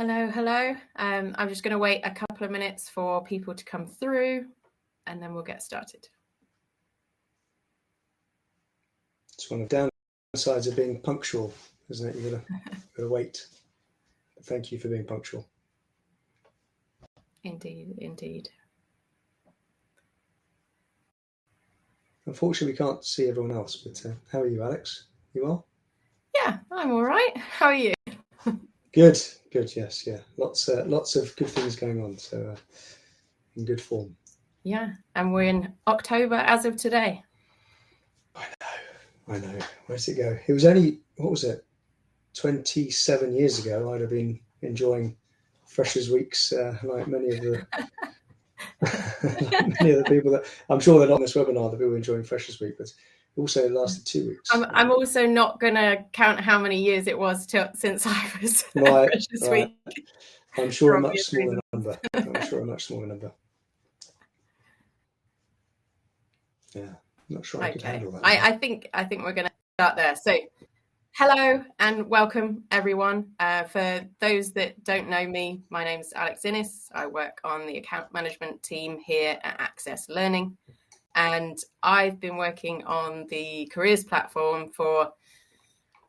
Hello. I'm just going to wait a couple of minutes for people to come through and then we'll get started. It's one of the downsides of being punctual, isn't it? You've got to wait. But thank you for being punctual. Indeed. Unfortunately, we can't see everyone else, but how are you, Alex? You well? Yeah, I'm all right. How are you? Good. Yes, yeah. Lots of good things going on. So in good form. Yeah, and we're in October as of today. I know. Where's it go? It was only 27 years ago. I'd have been enjoying Freshers Weeks like many of the people that I'm sure they're not on this webinar that we were enjoying Freshers Week, but it also lasted 2 weeks. I'm also not going to count how many years it was since I was Freshers Week. I'm sure a much smaller number. Yeah, I'm not sure I could handle that. I think we're going to start there. So, hello and welcome, everyone. For those that don't know me, my name's Alex Innes. I work on the account management team here at Access Learning. And I've been working on the careers platform for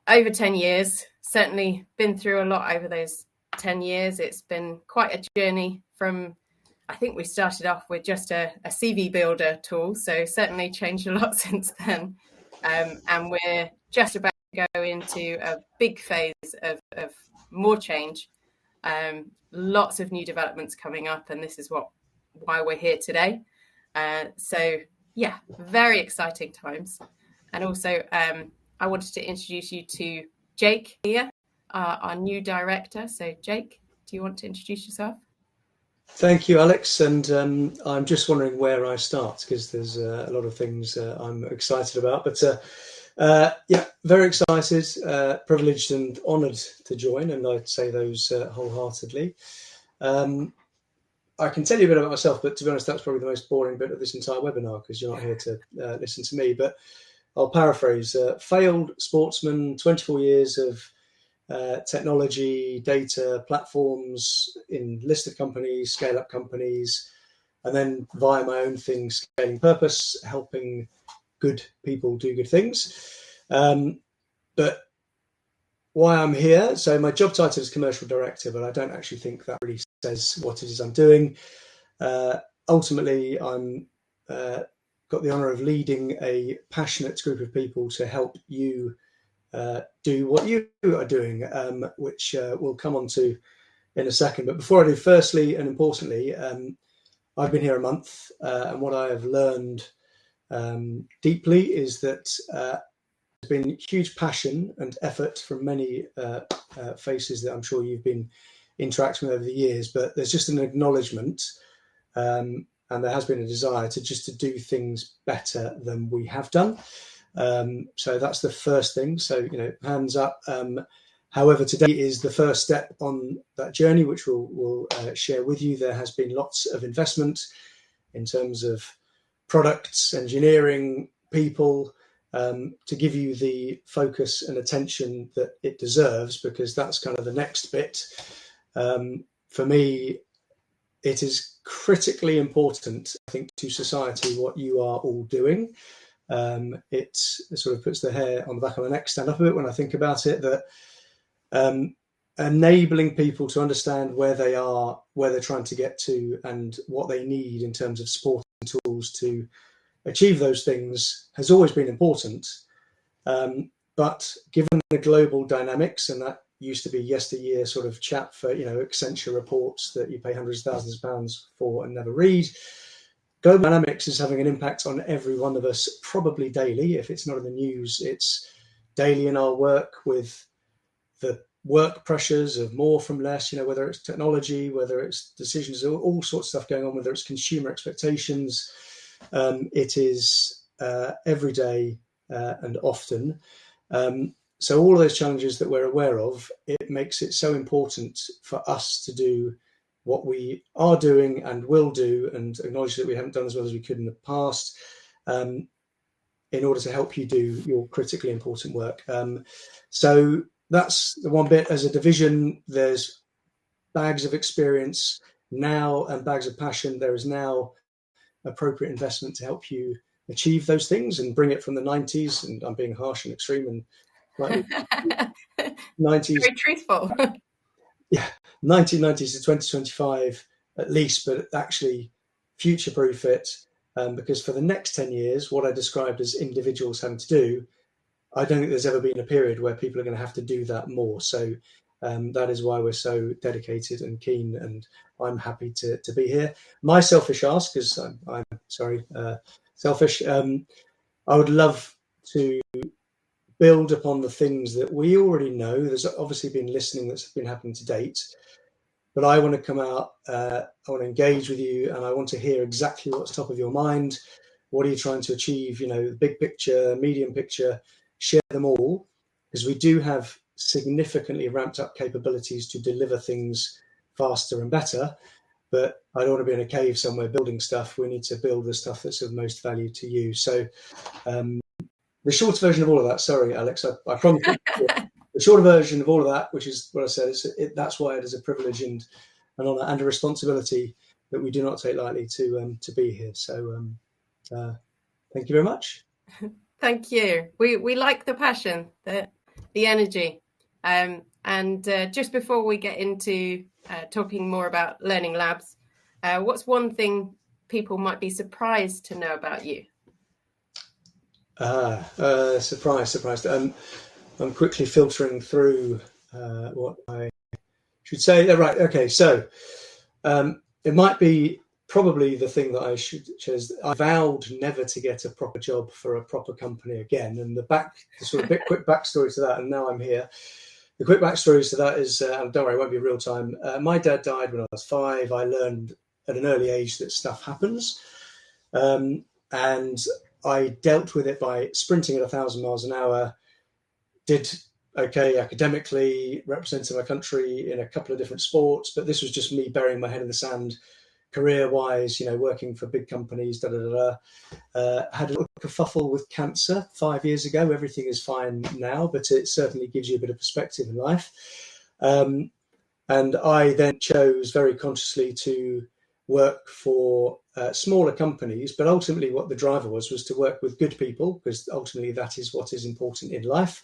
over 10 years. Certainly been through a lot over those 10 years. It's been quite a journey from, I think we started off with just a CV builder tool. So certainly changed a lot since then. And we're just about to go into a big phase of more change. Lots of new developments coming up. And this is why we're here today. So yeah, very exciting times. And also, I wanted to introduce you to Jake here, our new director. So Jake, do you want to introduce yourself? Thank you, Alex. And I'm just wondering where I start because there's a lot of things I'm excited about. But yeah, very excited, privileged and honoured to join. And I'd say those wholeheartedly. I can tell you a bit about myself, but to be honest, that's probably the most boring bit of this entire webinar because you're not here to listen to me. But I'll paraphrase. Failed sportsman, 24 years of technology, data, platforms in listed companies, scale-up companies, and then via my own thing, scaling purpose, helping good people do good things. But why I'm here, so my job title is commercial director, but I don't actually think that really says what it is I'm doing. Ultimately, I'm got the honour of leading a passionate group of people to help you do what you are doing, which we'll come on to in a second. But before I do, firstly and importantly, I've been here a month, and what I have learned deeply is that there's been huge passion and effort from many faces that I'm sure you've been interacting with over the years, but there's just an acknowledgement and there has been a desire to do things better than we have done. So that's the first thing. So, hands up. However, today is the first step on that journey, which we'll share with you. There has been lots of investment in terms of products, engineering, people, to give you the focus and attention that it deserves, because that's kind of the next bit. For me, it is critically important, I think, to society what you are all doing. It sort of puts the hair on the back of my neck stand up a bit when I think about it, that enabling people to understand where they are, where they're trying to get to, and what they need in terms of support and tools to achieve those things has always been important. But given the global dynamics, and that used to be yesteryear sort of chat for, Accenture reports that you pay hundreds of thousands of pounds for and never read, global dynamics is having an impact on every one of us, probably daily. If it's not in the news, it's daily in our work, with the work pressures of more from less, whether it's technology, whether it's decisions, all sorts of stuff going on, whether it's consumer expectations. It is every day and often. So all of those challenges that we're aware of, it makes it so important for us to do what we are doing and will do, and acknowledge that we haven't done as well as we could in the past, in order to help you do your critically important work. So that's the one bit. As a division, there's bags of experience now and bags of passion. There is now appropriate investment to help you achieve those things and bring it from the 90s. And I'm being harsh and extreme and slightly 90s. Very truthful. Yeah, 1990s to 2025 at least, but actually future-proof it, because for the next 10 years, what I described as individuals having to do, I don't think there's ever been a period where people are going to have to do that more. So that is why we're so dedicated and keen, and I'm happy to be here. My selfish ask, because I'm sorry, selfish, I would love to build upon the things that we already know. There's obviously been listening that's been happening to date, but I want to come out, I want to engage with you, and I want to hear exactly what's top of your mind. What are you trying to achieve? You know, the big picture, medium picture, share them all, because we do have significantly ramped up capabilities to deliver things faster and better. But I don't want to be in a cave somewhere building stuff. We need to build the stuff that's of most value to you. So the short version of all of that, sorry, Alex, I promise you, the shorter version of all of that, which is what I said, that's why it is a privilege and an honour and a responsibility that we do not take lightly to be here. So thank you very much. Thank you. We like the passion, the energy. And just before we get into talking more about Learning Labs, what's one thing people might be surprised to know about you? Surprised. I'm quickly filtering through what I should say. Right, okay. So it might be probably the thing that I should choose. I vowed never to get a proper job for a proper company again. And the sort of quick backstory to that, and now I'm here. The quick backstory to that is, don't worry, it won't be real time. My dad died when I was 5. I learned at an early age that stuff happens. And I dealt with it by sprinting at 1,000 miles an hour, did okay academically, representing my country in a couple of different sports, but this was just me burying my head in the sand, career-wise, you know, working for big companies, had a little kerfuffle with cancer 5 years ago. Everything is fine now, but it certainly gives you a bit of perspective in life. And I then chose very consciously to work for smaller companies, but ultimately what the driver was to work with good people, because ultimately that is what is important in life,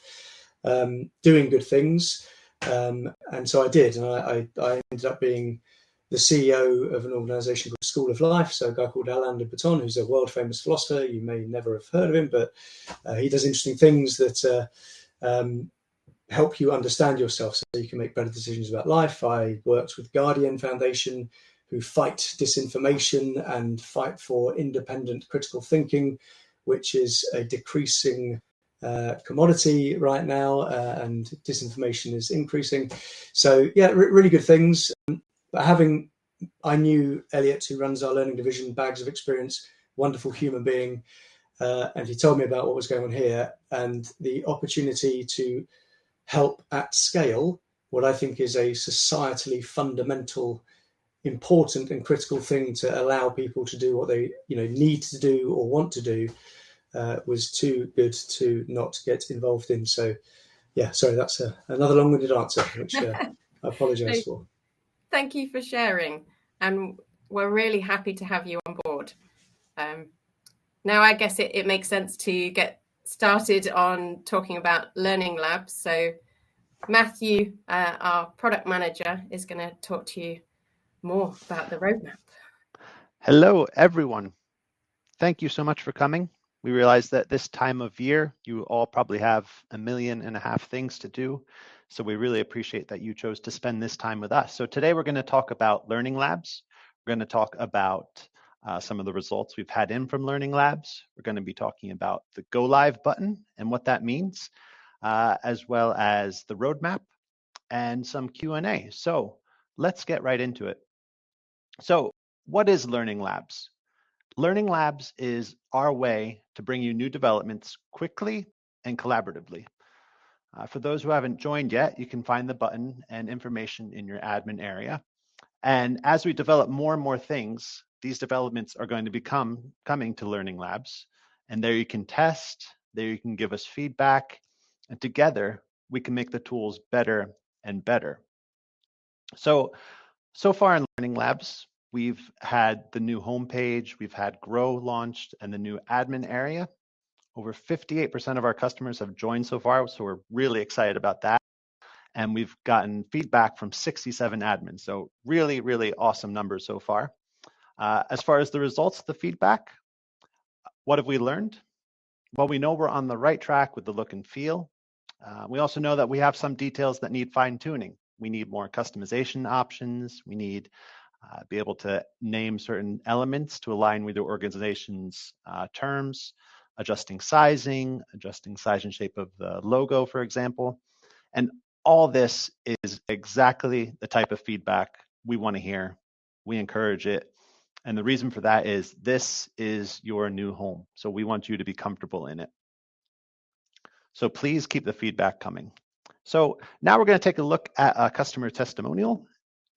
doing good things. And so I did, and I ended up being the CEO of an organisation called School of Life. So a guy called Alain de Botton, who's a world famous philosopher. You may never have heard of him, but he does interesting things that help you understand yourself so you can make better decisions about life. I worked with Guardian Foundation, who fight disinformation and fight for independent critical thinking, which is a decreasing commodity right now, and disinformation is increasing. So yeah, really good things. But I knew Elliot, who runs our learning division, bags of experience, wonderful human being, and he told me about what was going on here and the opportunity to help at scale what I think is a societally fundamental, important and critical thing to allow people to do what they need to do or want to do, was too good to not get involved in. So yeah, sorry, that's another long-winded answer, which I apologise for. Thank you for sharing, and we're really happy to have you on board. Now I guess it makes sense to get started on talking about Learning Labs. So Matthew, our product manager, is going to talk to you more about the roadmap. Hello, everyone. Thank you so much for coming. We realize that this time of year, you all probably have 1.5 million things to do. So we really appreciate that you chose to spend this time with us. So today we're going to talk about Learning Labs. We're going to talk about some of the results we've had in from Learning Labs. We're going to be talking about the Go Live button and what that means, as well as the roadmap and some Q&A. So let's get right into it. So what is Learning Labs? Learning Labs is our way to bring you new developments quickly and collaboratively. For those who haven't joined yet, you can find the button and information in your admin area. And as we develop more and more things, these developments are going to be coming to Learning Labs. And there you can test, there you can give us feedback, and together we can make the tools better and better. So far in Learning Labs, we've had the new homepage, we've had Grow launched, and the new admin area. Over 58% of our customers have joined so far, so we're really excited about that. And we've gotten feedback from 67 admins, so really, really awesome numbers so far. As far as the results of the feedback, what have we learned? Well, we know we're on the right track with the look and feel. We also know that we have some details that need fine-tuning. We need more customization options. We need be able to name certain elements to align with your organization's terms, adjusting sizing, adjusting size and shape of the logo, for example. And all this is exactly the type of feedback we want to hear. We encourage it. And the reason for that is this is your new home. So we want you to be comfortable in it. So please keep the feedback coming. So now we're going to take a look at a customer testimonial,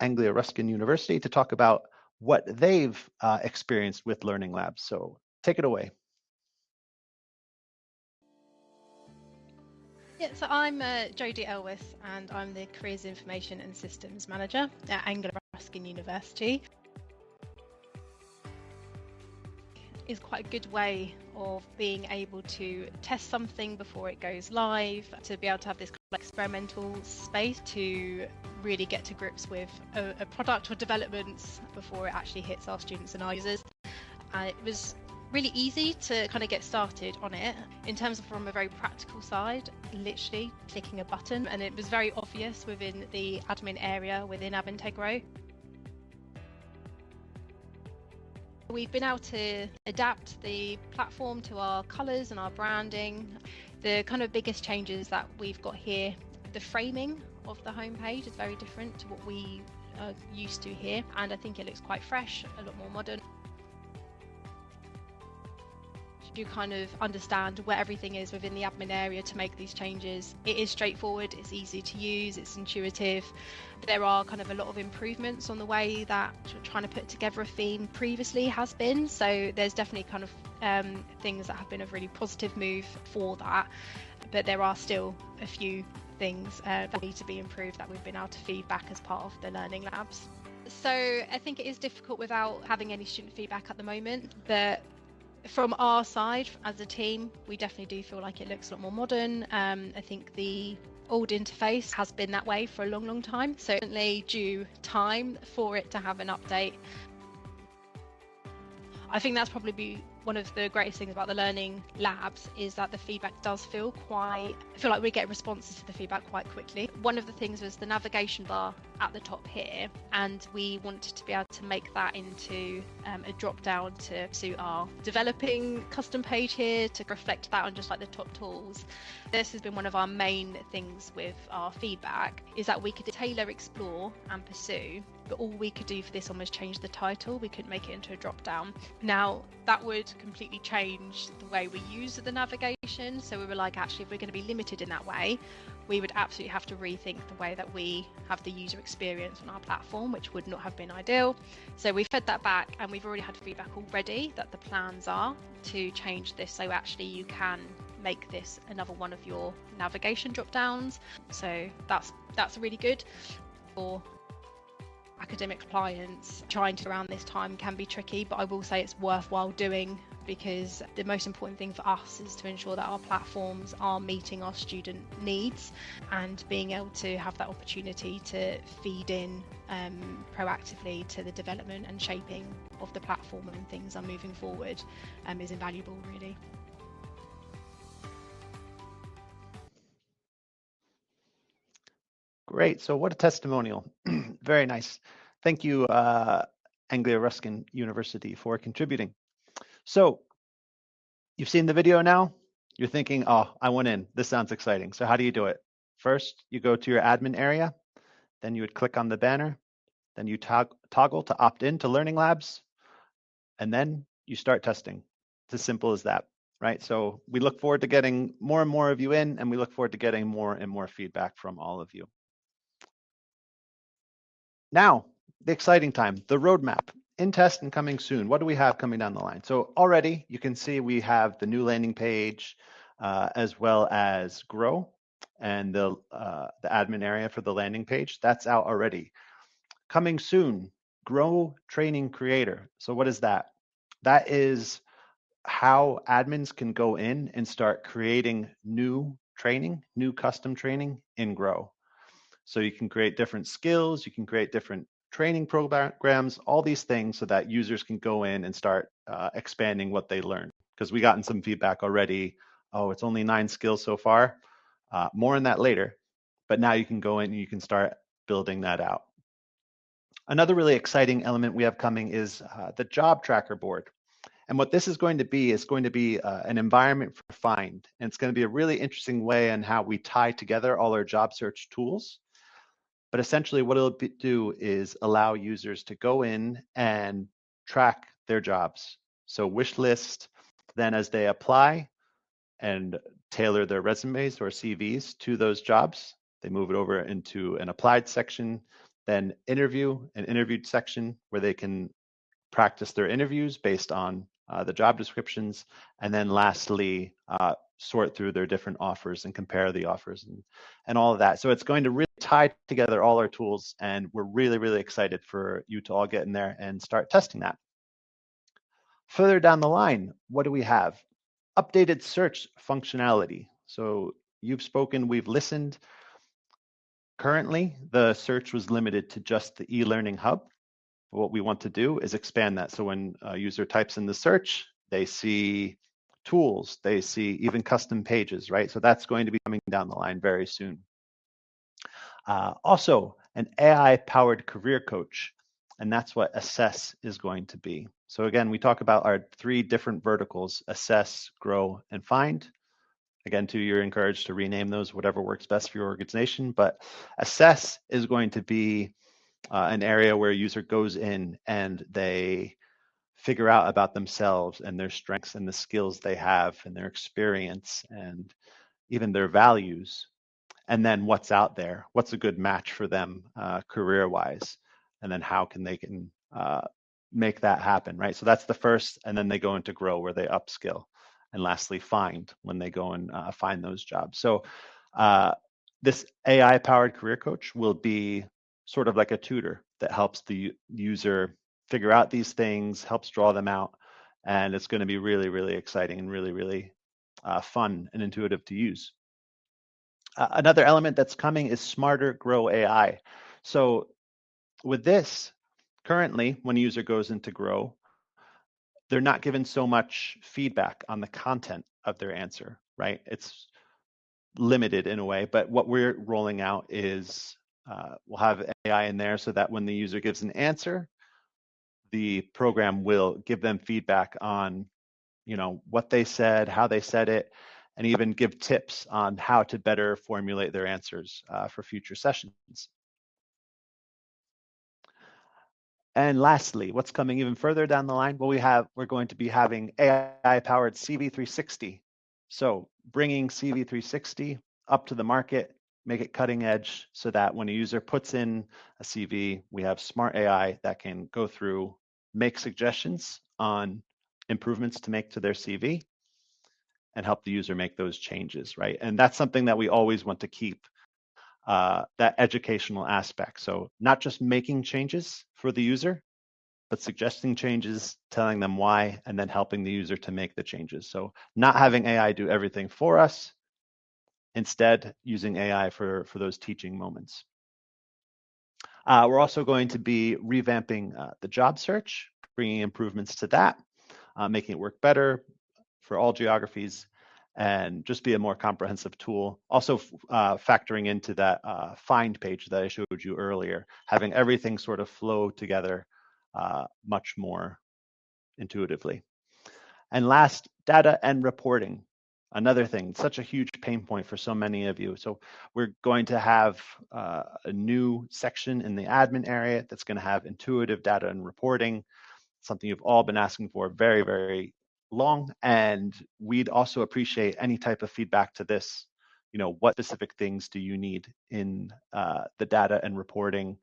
Anglia Ruskin University, to talk about what they've experienced with Learning Labs. So take it away. Yeah, so I'm Jodie Elwith, and I'm the Careers Information and Systems Manager at Anglia Ruskin University. Is quite a good way of being able to test something before it goes live, to be able to have this kind of experimental space to really get to grips with a product or developments before it actually hits our students and our users. And it was really easy to kind of get started on it in terms of from a very practical side, literally clicking a button, and it was very obvious within the admin area within Admintegro. We've been able to adapt the platform to our colours and our branding. The kind of biggest changes that we've got here, the framing of the homepage is very different to what we are used to here, and I think it looks quite fresh, a lot more modern. You kind of understand where everything is within the admin area to make these changes. It is straightforward, it's easy to use, it's intuitive. There are kind of a lot of improvements on the way that trying to put together a theme previously has been. So there's definitely kind of things that have been a really positive move for that. But there are still a few things that need to be improved that we've been able to feed back as part of the Learning Labs. So I think it is difficult without having any student feedback at the moment, but from our side as a team, we definitely do feel like it looks a lot more modern. I think the old interface has been that way for a long time, so certainly due time for it to have an update. I think that's probably one of the greatest things about the Learning Labs is that the feedback does feel I feel like we get responses to the feedback quite quickly. One of the things was the navigation bar at the top here, and we wanted to be able to make that into a drop down to suit our developing custom page here to reflect that on just like the top tools. This has been one of our main things with our feedback, is that we could tailor, explore and pursue, but all we could do for this one was change the title. We couldn't make it into a drop down. Now that would completely change the way we use the navigation, so we were like, actually, if we're going to be limited in that way, we would absolutely have to rethink the way that we have the user experience on our platform, which would not have been ideal. So we fed that back, and we've already had feedback already that the plans are to change this so actually you can make this another one of your navigation drop downs. So that's really good. For academic clients, trying to around this time can be tricky, but I will say it's worthwhile doing, because the most important thing for us is to ensure that our platforms are meeting our student needs, and being able to have that opportunity to feed in proactively to the development and shaping of the platform and things are moving forward is invaluable, really. Great. So what a testimonial. Very nice. Thank you, Anglia Ruskin University, for contributing. So you've seen the video now. You're thinking, oh, I want in. This sounds exciting. So how do you do it? First, you go to your admin area. Then you would click on the banner. Then you toggle to opt in to Learning Labs. And then you start testing. It's as simple as that, right? So we look forward to getting more and more of you in, and we look forward to getting more and more feedback from all of you. Now, the exciting time, the roadmap, in test and coming soon. What do we have coming down the line? So already you can see we have the new landing page, as well as Grow and the admin area for the landing page. That's out already. coming soon, Grow Training Creator. So what is that? That is how admins can go in and start creating new training, new custom training in Grow. So you can create different skills, you can create different training programs, all these things so that users can go in and start expanding what they learn. Because we gotten some feedback already, oh, it's only 9 skills so far. More on that later, but now you can go in and you can start building that out. Another really exciting element we have coming is the job tracker board. And what this is going to be an environment for Find. And it's going to be a really interesting way in how we tie together all our job search tools. But essentially what it'll do is allow users to go in and track their jobs. So wish list, then as they apply and tailor their resumes or CVs to those jobs, they move it over into an applied section, then interview, an interviewed section where they can practice their interviews based on the job descriptions, and then lastly, sort through their different offers and compare the offers and all of that. So it's going to really tie together all our tools, and we're really, really excited for you to all get in there and start testing that. Further down the line, what do we have? Updated search functionality. So you've spoken, we've listened. Currently, the search was limited to just the e-learning hub. What we want to do is expand that. So when a user types in the search, they see tools, they see even custom pages, right? So that's going to be coming down the line very soon. Also, an AI-powered career coach, and that's what Assess is going to be. So again, we talk about our 3 different verticals, Assess, Grow, and Find. Again, too, you're encouraged to rename those, whatever works best for your organization, but Assess is going to be an area where a user goes in and they figure out about themselves and their strengths and the skills they have and their experience and even their values, and then what's out there, what's a good match for them career-wise, and then how can they make that happen, right? So that's the first, and then they go into Grow where they upskill, and lastly Find when they go and find those jobs. So this AI-powered career coach will be sort of like a tutor that helps the user figure out these things, helps draw them out, and it's going to be really, really exciting and really, really fun and intuitive to use. Another element that's coming is Smarter Grow AI. So with this, currently, when a user goes into Grow, they're not given so much feedback on the content of their answer, right? It's limited in a way, but what we're rolling out is we'll have AI in there so that when the user gives an answer, the program will give them feedback on, what they said, how they said it, and even give tips on how to better formulate their answers for future sessions. And lastly, what's coming even further down the line? Well, we're going to be having AI-powered CV360. So bringing CV360 up to the market, make it cutting edge so that when a user puts in a CV, we have smart AI that can go through, make suggestions on improvements to make to their CV and help the user make those changes, right? And that's something that we always want to keep, that educational aspect. So not just making changes for the user, but suggesting changes, telling them why, and then helping the user to make the changes. So not having AI do everything for us, instead using AI for those teaching moments. We're also going to be revamping the job search, bringing improvements to that, making it work better for all geographies, and just be a more comprehensive tool. Also factoring into that find page that I showed you earlier, having everything sort of flow together much more intuitively. And last, data and reporting. Another thing, such a huge pain point for so many of you. So we're going to have a new section in the admin area that's going to have intuitive data and reporting, something you've all been asking for very, very long. And we'd also appreciate any type of feedback to this. What specific things do you need in the data and reporting?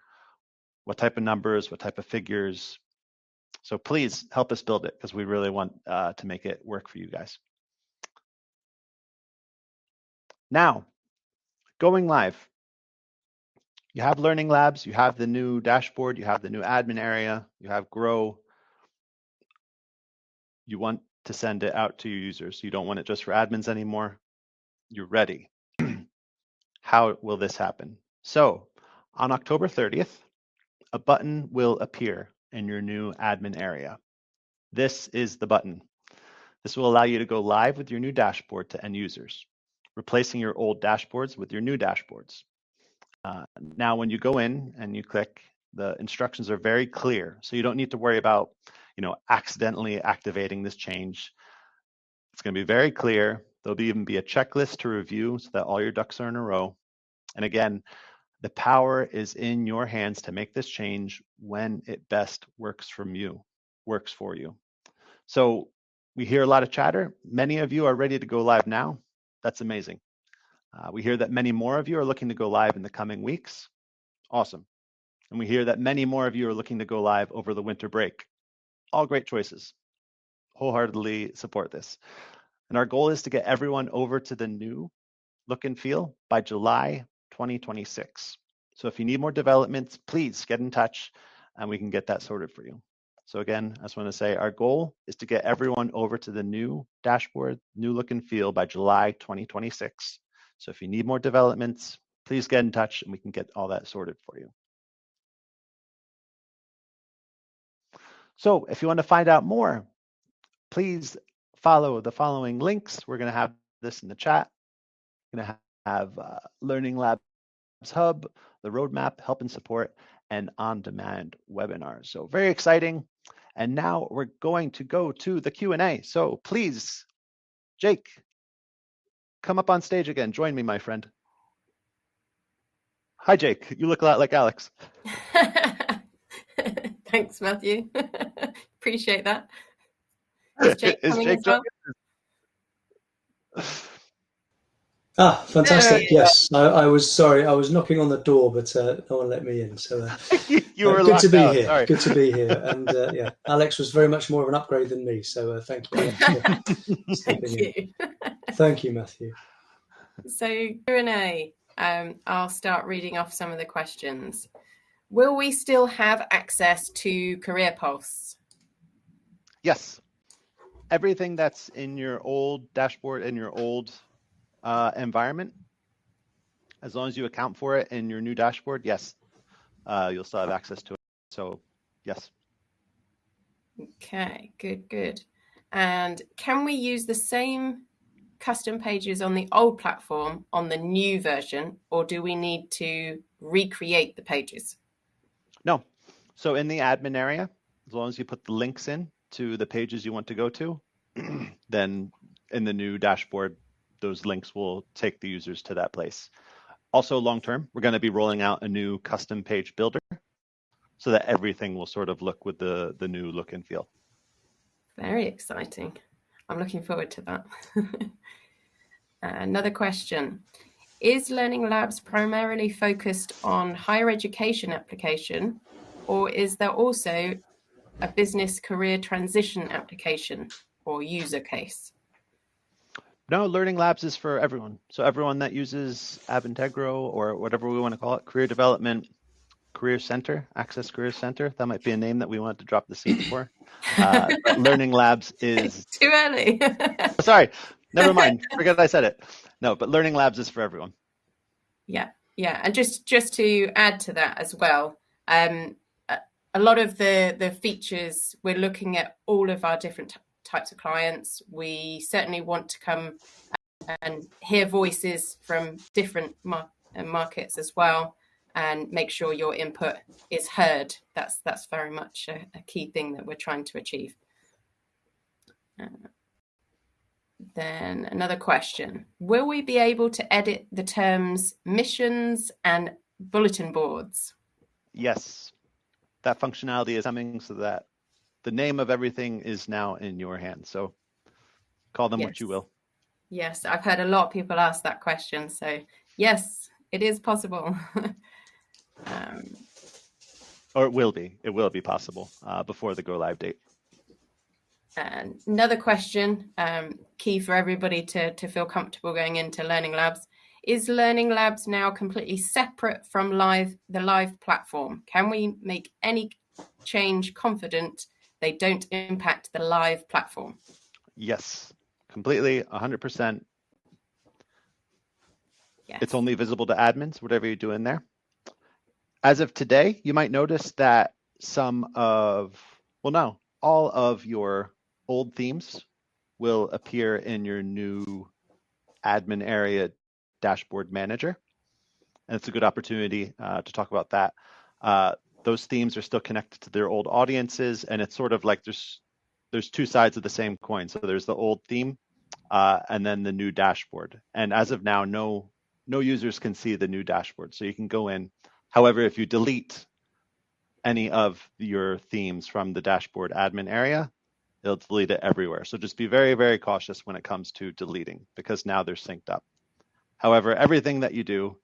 What type of numbers, what type of figures? So please help us build it because we really want to make it work for you guys. Now, going live. you have Learning Labs, you have the new dashboard, you have the new admin area, you have Grow. You want to send it out to your users. You don't want it just for admins anymore. You're ready. How will this happen? So on October 30th, a button will appear in your new admin area. This is the button. This will allow you to go live with your new dashboard to end users, replacing your old dashboards with your new dashboards. Now, when you go in and you click, the instructions are very clear. So you don't need to worry about, accidentally activating this change. It's going to be very clear. There'll even be a checklist to review so that all your ducks are in a row. And again, the power is in your hands to make this change when it best works for you. So we hear a lot of chatter. Many of you are ready to go live now. That's amazing. We hear that many more of you are looking to go live in the coming weeks. Awesome. And we hear that many more of you are looking to go live over the winter break. All great choices. Wholeheartedly support this. And our goal is to get everyone over to the new look and feel by July 2026. So if you need more developments, please get in touch and we can get that sorted for you. So again, I just want to say our goal is to get everyone over to the new dashboard, new look and feel by July 2026. So if you need more developments, please get in touch and we can get all that sorted for you. So if you want to find out more, please follow the following links. We're going to have this in the chat. We're going to have Learning Labs Hub, the roadmap, help and support, and on-demand webinars. So very exciting. And now we're going to go to the Q&A. So please, Jake, come up on stage again. Join me, my friend. Hi, Jake. You look a lot like Alex. Thanks, Matthew. Appreciate that. Is Jake coming as well? Fantastic. Yes, I was sorry. I was knocking on the door, but no one let me in. So you were good to be out. here. Sorry. Good to be here. And yeah, Alex was very much more of an upgrade than me. So thank you. Thank you. Thank you, Matthew. So Q&A. I'll start reading off some of the questions. Will we still have access to Career Pulse? Yes. Everything that's in your old dashboard, in your old environment, as long as you account for it in your new dashboard, yes, you'll still have access to it. So yes. Okay, good. And can we use the same custom pages on the old platform on the new version, or do we need to recreate the pages? No. So in the admin area, as long as you put the links in to the pages you want to go to, then in the new dashboard, those links will take the users to that place. Also, long term, we're going to be rolling out a new custom page builder so that everything will sort of look with the new look and feel. Very exciting. I'm looking forward to that. Another question. Is Learning Labs primarily focused on higher education application, or is there also a business career transition application or user case? No, Learning Labs is for everyone. So everyone that uses Abintegro or whatever we want to call it, career development, career center, Access Career Center. That might be a name that we wanted to drop the seed for. But Learning Labs is too early. Sorry, never mind. Forget I said it. No, but Learning Labs is for everyone. Yeah. And just to add to that as well, a lot of the features, we're looking at all of our different types of clients. We certainly want to come and hear voices from different markets as well, and make sure your input is heard. That's very much a key thing that we're trying to achieve. Then another question. Will we be able to edit the terms missions and bulletin boards? Yes, that functionality is coming so that the name of everything is now in your hands. So call them what you will. Yes, I've heard a lot of people ask that question. So yes, it is possible. Or it will be possible before the go live date. And another question, key for everybody to feel comfortable going into Learning Labs. is Learning Labs now completely separate from the live platform? Can we make any change confident they don't impact the live platform? Yes, completely, 100%. Yes. It's only visible to admins, whatever you do in there. As of today, you might notice that all of your old themes will appear in your new admin area dashboard manager. And it's a good opportunity to talk about that. Those themes are still connected to their old audiences, and it's sort of like there's two sides of the same coin. So there's the old theme and then the new dashboard. And as of now, no users can see the new dashboard. So you can go in. However, if you delete any of your themes from the dashboard admin area, it'll delete it everywhere. So just be very, very cautious when it comes to deleting, because now they're synced up. However, everything that you do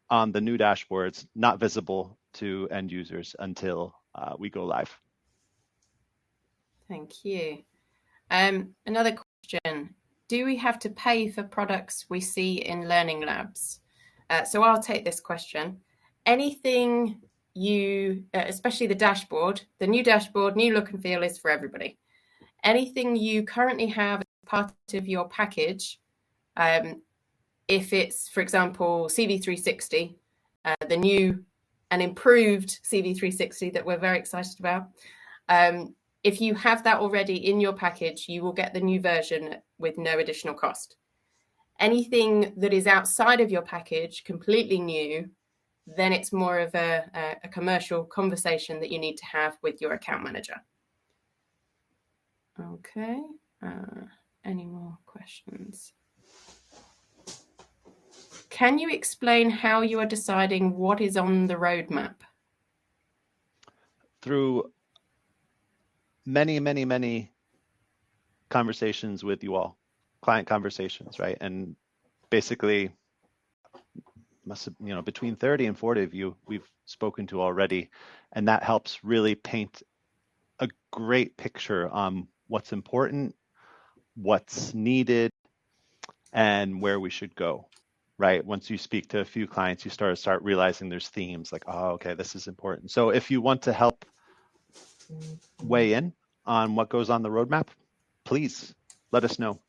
on the new dashboards, not visible to end users until we go live. Thank you. Another question. Do we have to pay for products we see in Learning Labs? So I'll take this question. Anything especially the dashboard, the new dashboard, new look and feel is for everybody. Anything you currently have as part of your package, if it's, for example, CV360, the new and improved CV360 that we're very excited about, if you have that already in your package, you will get the new version with no additional cost. Anything that is outside of your package, completely new, then it's more of a commercial conversation that you need to have with your account manager. Okay. Any more questions? Can you explain how you are deciding what is on the roadmap? Through many, many, many conversations with you all, client conversations, right? And basically, between 30 and 40 of you we've spoken to already, and that helps really paint a great picture on what's important, what's needed, and where we should go, right? Once you speak to a few clients, you start realizing there's themes like, oh, okay, this is important. So if you want to help weigh in on what goes on the roadmap, please let us know.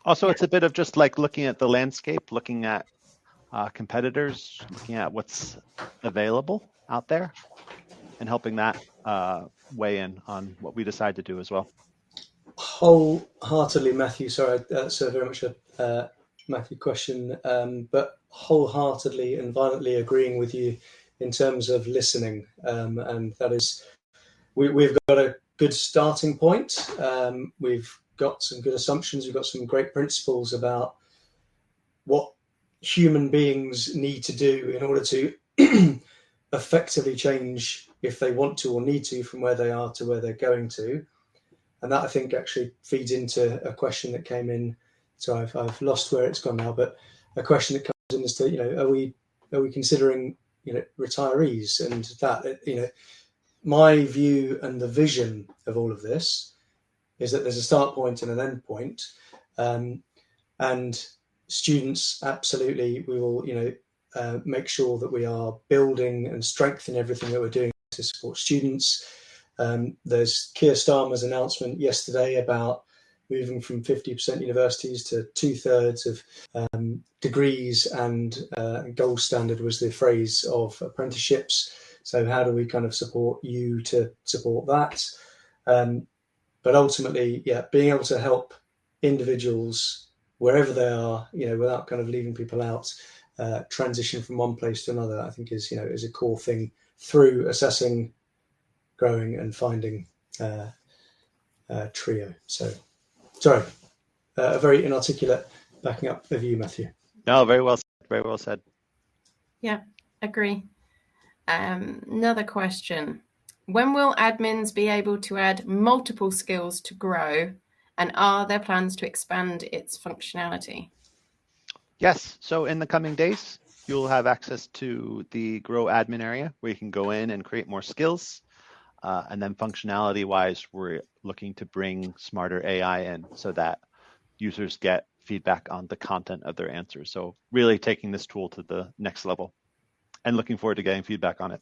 Also, it's a bit of just like looking at the landscape, looking at competitors, looking at what's available out there, and helping that weigh in on what we decide to do as well. Wholeheartedly, Matthew. Sorry, that's very much a Matthew question, but wholeheartedly and violently agreeing with you in terms of listening, and that is, we've got a good starting point. We've got some good assumptions. We've got some great principles about what human beings need to do in order to effectively change if they want to or need to from where they are to where they're going to. And that, I think, actually feeds into a question that came in. So I've lost where it's gone now, but a question that comes in is to, are we considering, retirees, and that, my view and the vision of all of this is that there's a start point and an end point, and students, absolutely, we will, make sure that we are building and strengthening everything that we're doing to support students. There's Keir Starmer's announcement yesterday about moving from 50% universities to 2/3 of degrees, and gold standard was the phrase of apprenticeships. So how do we kind of support you to support that? But ultimately, being able to help individuals wherever they are, without kind of leaving people out, transition from one place to another, I think is a core thing through assessing, growing, and finding trio. So, sorry, a very inarticulate backing up of you, Matthew. No, very well said. Very well said. Yeah, agree. Another question. When will admins be able to add multiple skills to Grow, and are there plans to expand its functionality? Yes, so in the coming days, you'll have access to the Grow admin area where you can go in and create more skills. And then functionality-wise, we're looking to bring smarter AI in so that users get feedback on the content of their answers. So really taking this tool to the next level and looking forward to getting feedback on it.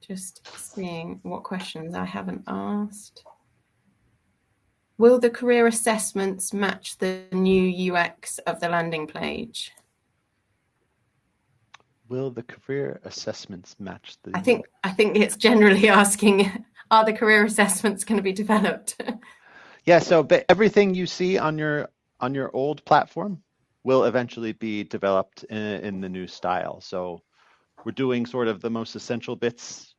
Just seeing what questions I haven't asked. Will the career assessments match the new UX of the landing page? Will the career assessments match the? I think it's generally asking, are the career assessments going to be developed? Yeah, so everything you see on your old platform will eventually be developed in the new style. So we're doing sort of the most essential bits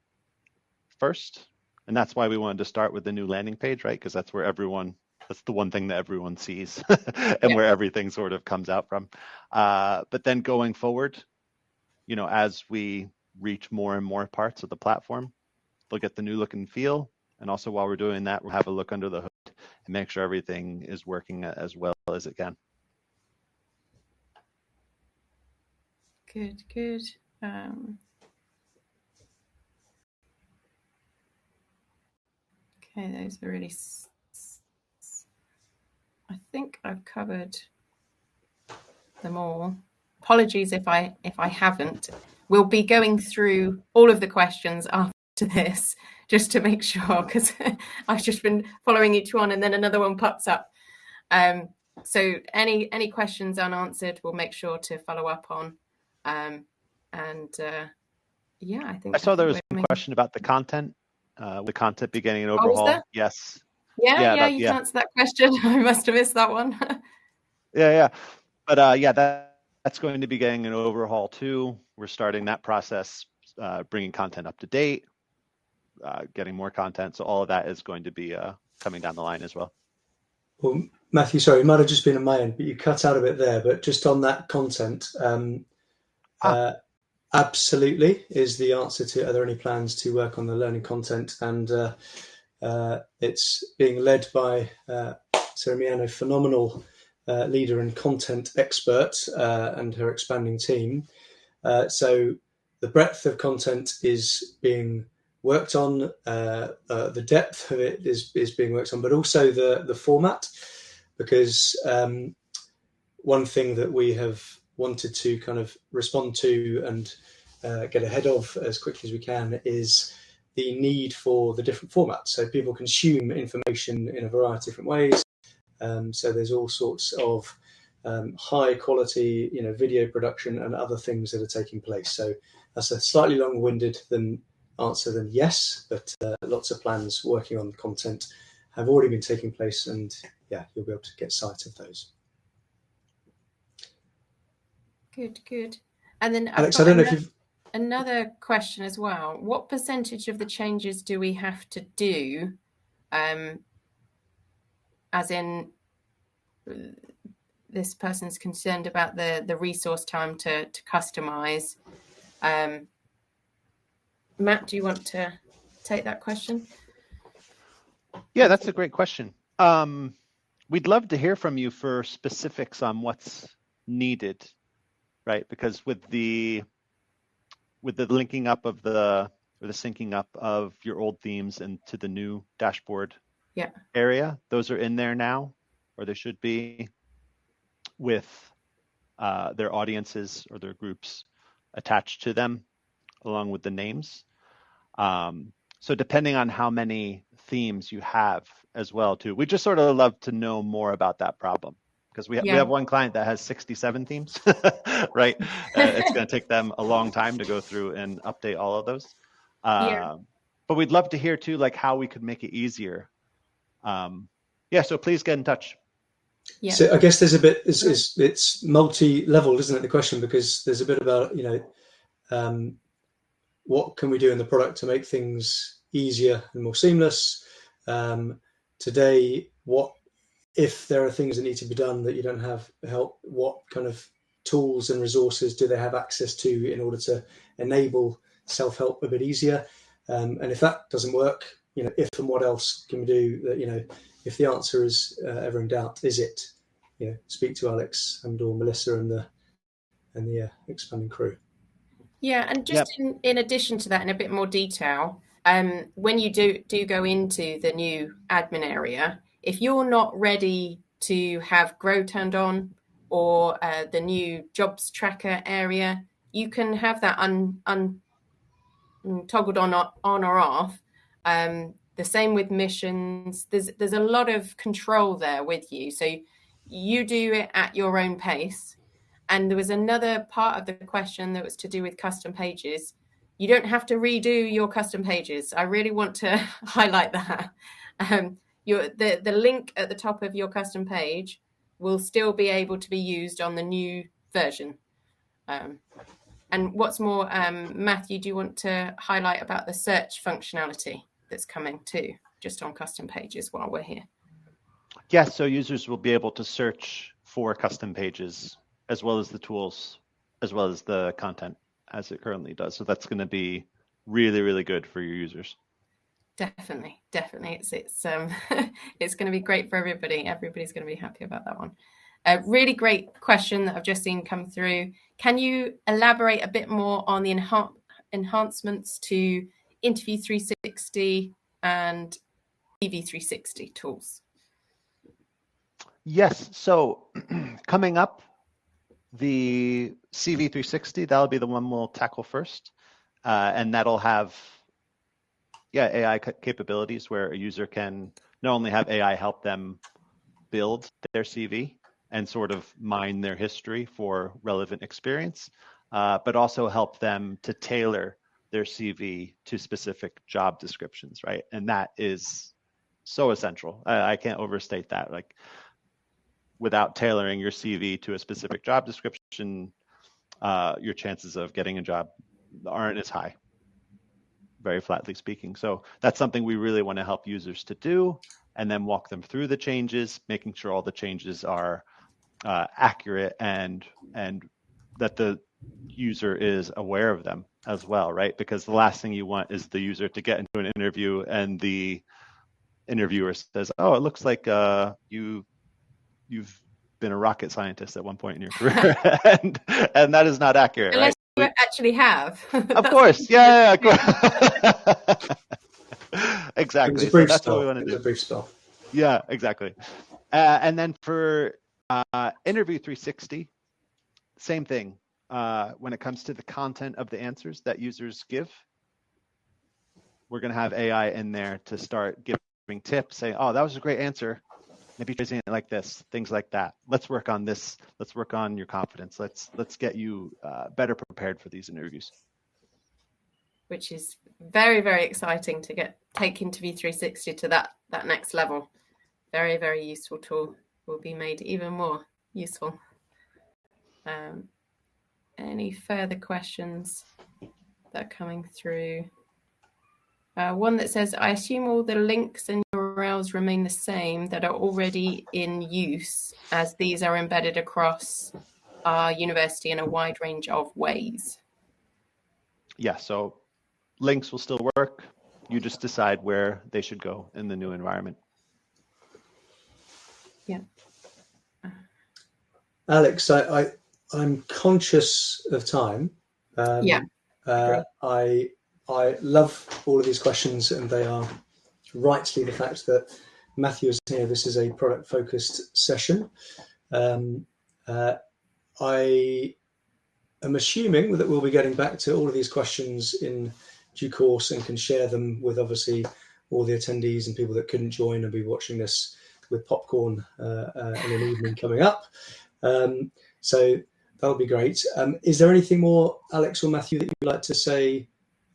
first, and that's why we wanted to start with the new landing page, right? Because that's where that's the one thing that everyone sees and where everything sort of comes out from. But then going forward, as we reach more and more parts of the platform, they'll get the new look and feel. And also while we're doing that, we'll have a look under the hood and make sure everything is working as well as it can. Good. Okay, those are really. I think I've covered them all. Apologies if I haven't. We'll be going through all of the questions after this just to make sure, because I've just been following each one and then another one pops up. So any questions unanswered, we'll make sure to follow up on. I think I saw there was one question about the content. The content be getting an overhaul. There? Yes. Yeah, you can answer that question. I must have missed that one. Yeah. But that's going to be getting an overhaul too. We're starting that process, bringing content up to date, getting more content. So all of that is going to be coming down the line as well. Well, Matthew, sorry, it might have just been on my end, but you cut out a bit there. But just on that content, absolutely is the answer to, are there any plans to work on the learning content? And it's being led by Sarah Miano, phenomenal leader and content expert, and her expanding team. So the breadth of content is being worked on, the depth of it is being worked on, but also the format, because one thing that we have wanted to kind of respond to and get ahead of as quickly as we can is the need for the different formats. So people consume information in a variety of different ways. So there's all sorts of high quality, video production and other things that are taking place. So that's a slightly long-winded answer than yes, but lots of plans working on content have already been taking place, and you'll be able to get sight of those. Good. And then Alex, I don't know if you've another question as well. What percentage of the changes do we have to do? As in, this person's concerned about the resource time to customize. Matt, do you want to take that question? Yeah, that's a great question. We'd love to hear from you for specifics on what's needed, right? Because with the linking up of the syncing up of your old themes into the new dashboard area, those are in there now, or they should be, with their audiences or their groups attached to them along with the names. So depending on how many themes you have as well too, we just sort of love to know more about that problem, because we have one client that has 67 themes, right? It's going to take them a long time to go through and update all of those. But we'd love to hear too, like how we could make it easier. So please get in touch. So I guess there's a bit, it's multi-level, isn't it, the question, because there's a bit about, what can we do in the product to make things easier and more seamless? Today, what if there are things that need to be done that you don't have help, what kind of tools and resources do they have access to in order to enable self-help a bit easier? And if that doesn't work, if and what else can we do that, if the answer is ever in doubt, is it, speak to Alex and or Melissa and the expanding crew. Yeah, and just in addition to that, in a bit more detail, when you do go into the new admin area, if you're not ready to have Grow turned on or the new jobs tracker area, you can have that toggled on or off. The same with missions. There's a lot of control there with you, so you do it at your own pace. And there was another part of the question that was to do with custom pages. You don't have to redo your custom pages. I really want to highlight that. The link at the top of your custom page will still be able to be used on the new version. And what's more, Matthew, do you want to highlight about the search functionality that's coming too, just on custom pages while we're here? Yes, so users will be able to search for custom pages as well as the tools, as well as the content as it currently does. So that's going to be really, really good for your users. Definitely. It's it's going to be great for everybody. Everybody's going to be happy about that one. A really great question that I've just seen come through. Can you elaborate a bit more on the enhancements to Interview 360 and CV 360 tools? Yes, so coming up, the CV 360, that'll be the one we'll tackle first. And that'll have AI capabilities where a user can not only have AI help them build their CV and sort of mine their history for relevant experience, but also help them to tailor their CV to specific job descriptions, right? And that is so essential. I can't overstate that. Like, without tailoring your CV to a specific job description, your chances of getting a job aren't as high, very flatly speaking. So that's something we really want to help users to do, and then walk them through the changes, making sure all the changes are accurate and that the user is aware of them as well, right? Because the last thing you want is the user to get into an interview and the interviewer says, "Oh, it looks like you've been a rocket scientist at one point in your career," and that is not accurate. Unless right? you actually have. Of course, yeah, of course. Exactly. So that's what we want to do. A brief spell. Yeah, exactly. And then for Interview 360, same thing. When it comes to the content of the answers that users give, we're going to have AI in there to start giving tips, saying, "Oh, that was a great answer. Maybe phrasing it like this," things like that. Let's work on this. Let's work on your confidence. Let's get you better prepared for these interviews. Which is very, very exciting to take Interview 360 to that next level. Very, very useful tool. Will be made even more useful. Any further questions that are coming through? One that says, "I assume all the links and URLs remain the same that are already in use, as these are embedded across our university in a wide range of ways." Yeah, so links will still work. You just decide where they should go in the new environment. Yeah. Alex, I'm conscious of time. I love all of these questions, and they are rightly the fact that Matthew is here. This is a product-focused session. I am assuming that we'll be getting back to all of these questions in due course and can share them with, obviously, all the attendees and people that couldn't join and be watching this with popcorn in an evening coming up. So that'll be great. Is there anything more, Alex or Matthew, that you'd like to say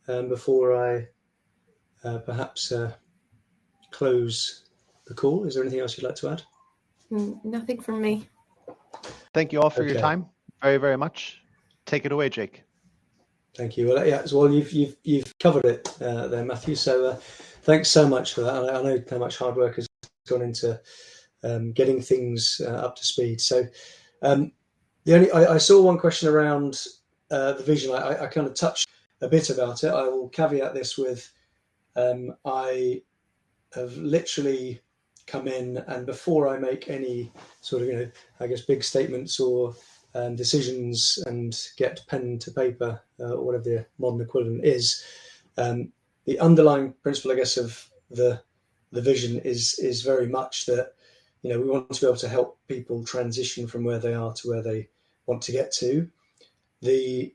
before I perhaps close the call? Is there anything else you'd like to add? Nothing from me. Thank you all for your time very, very much. Take it away, Jake. Thank you. Well, you've covered it there, Matthew. So thanks so much for that. I know how much hard work has gone into getting things up to speed. So I saw one question around the vision. I kind of touched a bit about it. I will caveat this with I have literally come in, and before I make any sort of big statements or decisions and get pen to paper or whatever the modern equivalent is, the the underlying principle, I guess, of the vision is very much that, we want to be able to help people transition from where they are to where they want to get to. The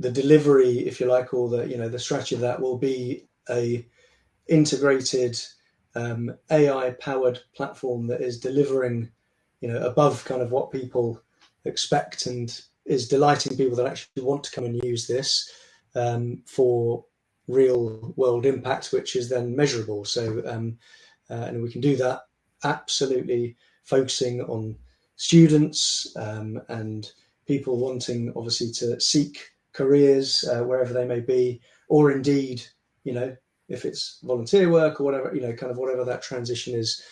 delivery, if you like, or the strategy of that will be a integrated AI powered platform that is delivering, above kind of what people expect, and is delighting people that actually want to come and use this for real world impact, which is then measurable. So, and we can do that absolutely focusing on students and people wanting, obviously, to seek careers wherever they may be, or indeed, if it's volunteer work or whatever, kind of whatever that transition is.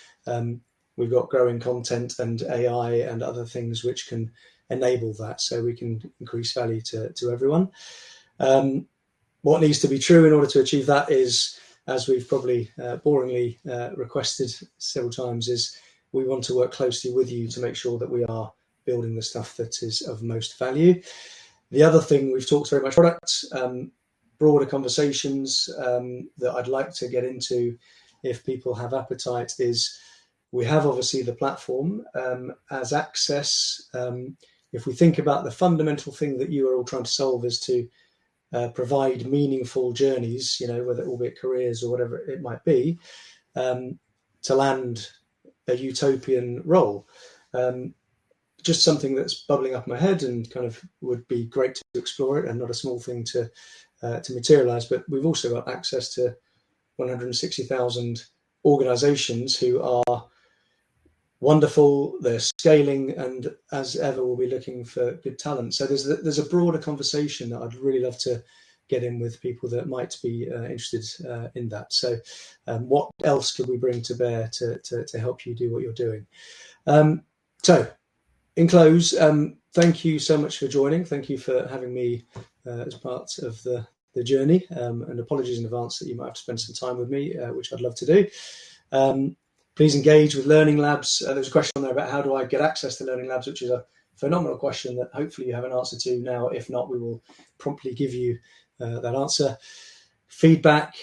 We've got growing content and AI and other things which can enable that, so we can increase value to everyone. What needs to be true in order to achieve that is, as we've probably boringly requested several times, is we want to work closely with you to make sure that we are building the stuff that is of most value. The other thing, we've talked very much product, broader conversations that I'd like to get into, if people have appetite, is we have obviously the platform as Access. If we think about the fundamental thing that you are all trying to solve is to provide meaningful journeys, whether it will be careers or whatever it might be, to land a utopian role. Just something that's bubbling up in my head and kind of would be great to explore it, and not a small thing to materialize. But we've also got access to 160,000 organizations who are wonderful, they're scaling, and as ever will be looking for good talent. So there's a broader conversation that I'd really love to get in with people that might be interested in that. So what else could we bring to bear to help you do what you're doing? So in close, thank you so much for joining. Thank you for having me as part of the journey, and apologies in advance that you might have to spend some time with me, which I'd love to do. Please engage with Learning Labs. There's a question on there about how do I get access to Learning Labs, which is a phenomenal question that hopefully you have an answer to now. If not, we will promptly give you that answer. Feedback,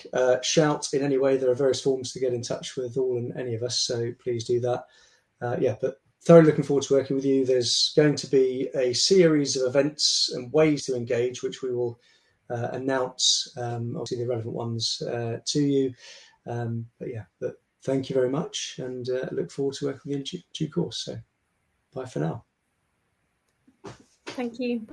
shout in any way. There are various forms to get in touch with all and any of us, so please do that. But thoroughly looking forward to working with you. There's going to be a series of events and ways to engage, which we will announce, obviously the relevant ones to you. But thank you very much, and look forward to working with you in due course. So bye for now. Thank you.